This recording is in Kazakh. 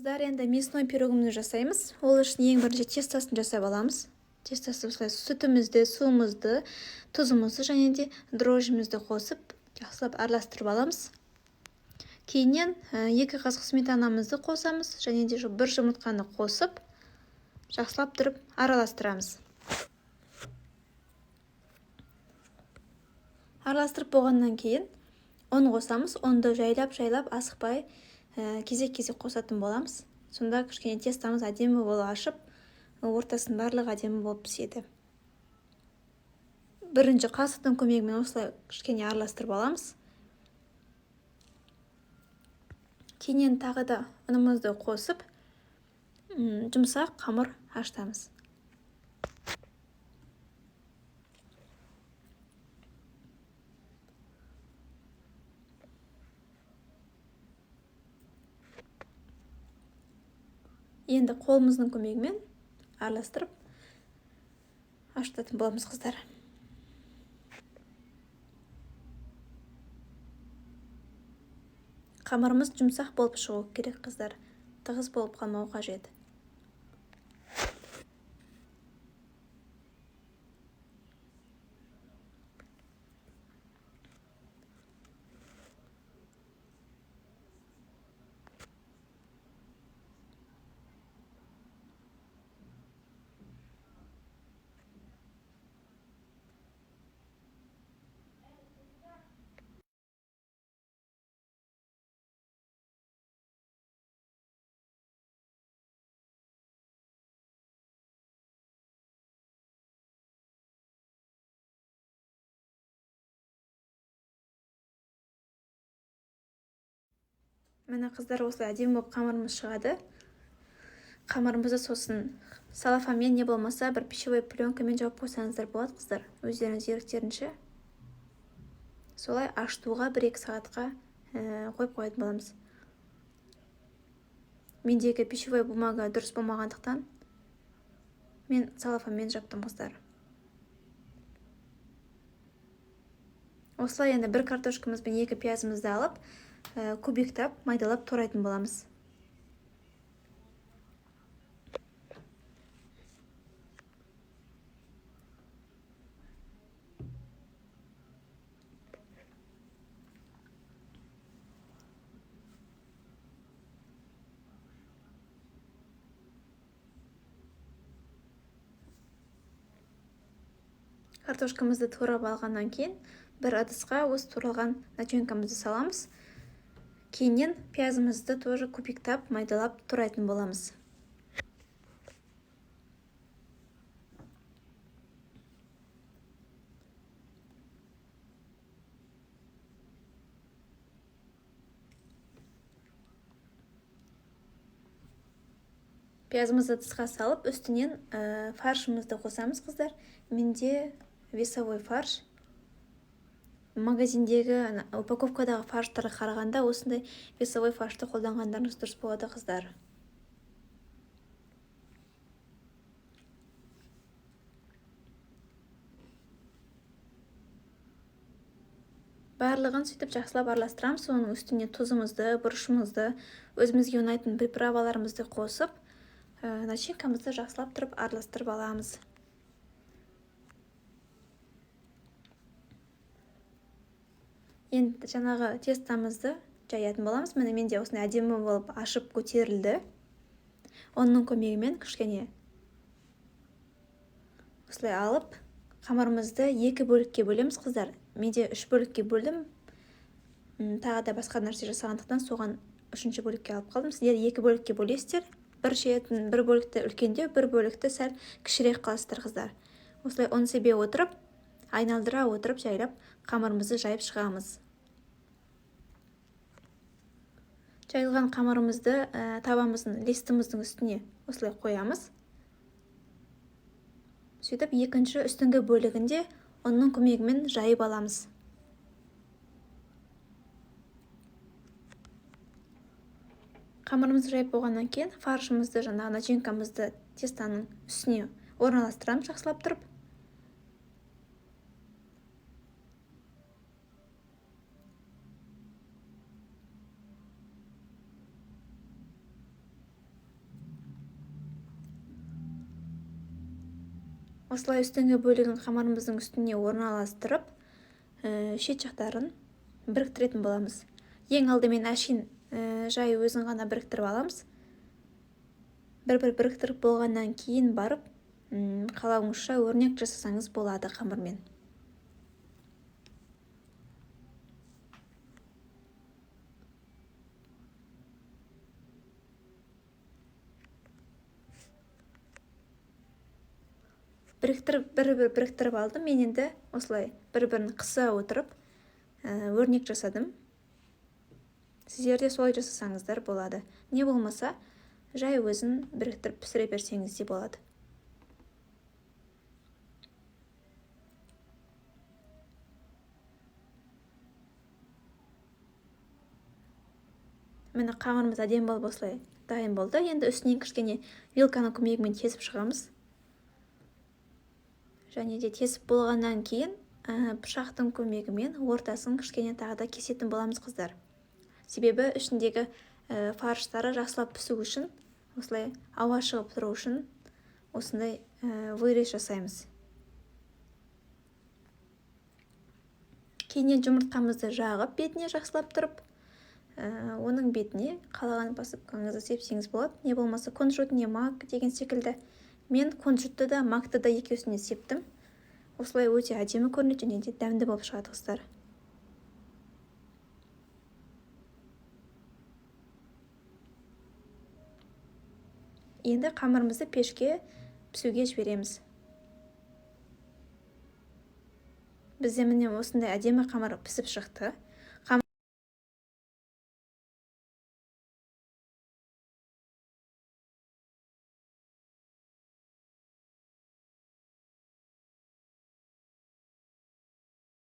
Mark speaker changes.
Speaker 1: Қыздар, енді мясной пирогымызды жасаймыз. Ол үшін ең бірінші тестасын жасап аламыз. Тестасы осылай сүтімізді, суымызды, тұзымызды және де дрожжімізді қосып, жақсылап араластырып аламыз. Кейіннен 2 қасық сметанамызды қосамыз және де 1 жұмыртқаны қосып, жақсылап тұрып араластырамыз. Араластырып болғаннан кейін ұн қосамыз. Ұнды жайлап асықпай кезек-кезек қосатын боламыз. Сонда кішкене тестамыз әдемі болып ашып, ортасын барлығы әдемі болып піседі. Бірінші қасықтың көмегімен осылай кішкене араластырып аламыз. Кейіннен тағы да ұнымызды қосып, жұмсақ қамыр ашытамыз. Енді қолымыздың көмегімен араластырып ашытатын боламыз, қыздар. Қамырымыз жұмсақ болып шығу керек, қыздар. Тығыз болып қалмау қажет. Міне, қыздар, осылай әдемі болып қамырымыз шығады. Қамырымызды сосын салафанмен не болмаса бір пищевой пленкамен жауып қойсаңыздар болады, қыздар. Өздеріңіз еріктерінше. Солай ашытуға 1-2 сағатқа қойып қоятын боламыз. Мендегі пищевой бумага дұрыс болмағандықтан мен салафанмен жаптым, қыздар. Осылай енді 1 картошкамыз бен 2 пиязымызды алып, кубиктап, майдалап турайтын боламыз. Картошкамызды турап алғаннан кейін, бір ыдысқа осы туралған начинкамызды саламыз. Кейіннен пиязымызды тоже кубиктап, майдалап турайтын боламыз. Пиязымызды ыдысқа салып, үстінен фаршымызды қосамыз, қыздар. Менде весовой фарш. Магазиндегі упаковкадағы фарштарға қарағанда осындай весовой фаршты қолданғандарыңыз дұрыс болады, қыздар. Барлығын сөйтіп жақсылап араластырамыз. Оның үстіне тұзымызды, бұрышымызды, өзімізге ұнайтын приправаларымызды қосып, начинкамызды жақсылап тұрып араластырып аламыз. Енді жаңағы тестамызды жаятын боламыз. Міне, менде осындай әдемі болып ашып көтерілді. Оның көмегімен кішкене осылай алып, қамырымызды 2 бөлікке бөлеміз, қыздар. Менде 3 бөлікке бөлдім. Тағы да басқа нәрсе жасағандықтан соған 3-ші бөлікке алып қалдым. Сіздер 2 бөлікке бөлесіздер. Бір жейтін 1 бөлікті үлкендеу, 1 бөлікті сәл кішірек қыласыздар, қыздар. Осылай ұн себе отырып, айналдыра отырып, жайлап қамырымызды жайып шығамыз. Жайылған қамырымызды табамыздың, листіміздің үстіне осылай қоямыз. Сөйтіп, екінші үстіңгі бөлігінде ұнның көмегімен жайып аламыз. Қамырымызды жайып болғаннан кейін, фаршымызды, жаңағы начинкамызды тестаның үстіне орналастырамыз жақсылап тұрып. Осылай үстіңгі бөлігін қамырымыздың үстіне орналастырып, шет жақтарын біріктіретін боламыз. Ең алдымен әшейін жай өзін ғана біріктіріп аламыз. Бір-бір біріктіріп болғаннан кейін барып, қалауыңызша өрнек жасасаңыз болады қамырмен. Бір-бір біріктіріп алдым. Мен енді осылай бір-бірін қыса отырып өрнек жасадым. Сіздер де солай жасасаңыздар болады. Не болмаса, жай өзін біріктіріп пісіре берсеңіз де болады. Міне қамырымыз әдемі болып осылай дайын болды. Енді үстінен кішкене вилканың көмегімен тесіп шығамыз. Және де тесіп болғаннан кейін пышақтың көмегімен ортасын кішкене тағы да кесетін боламыз, қыздар. Себебі ішіндегі фарштары жақсылап пісу үшін, осылай ауа шығып тұру үшін осындай вырез жасаймыз. Кейіннен жұмыртқамызды жағып, бетіне жақсылап тұрып, оның бетіне қалаған посыпкаңызды сепсеңіз болады. Не болмаса кунжут не мак деген секілді. Мен кунжутты да макты да екеуісіне септім. Осылай өте әдемі көрінеді және де дәмді болып шығады, қыздар. Енді қамырымызды пешке пісуге жібереміз. Бізде міне осындай әдемі қамыр пісіп шықты.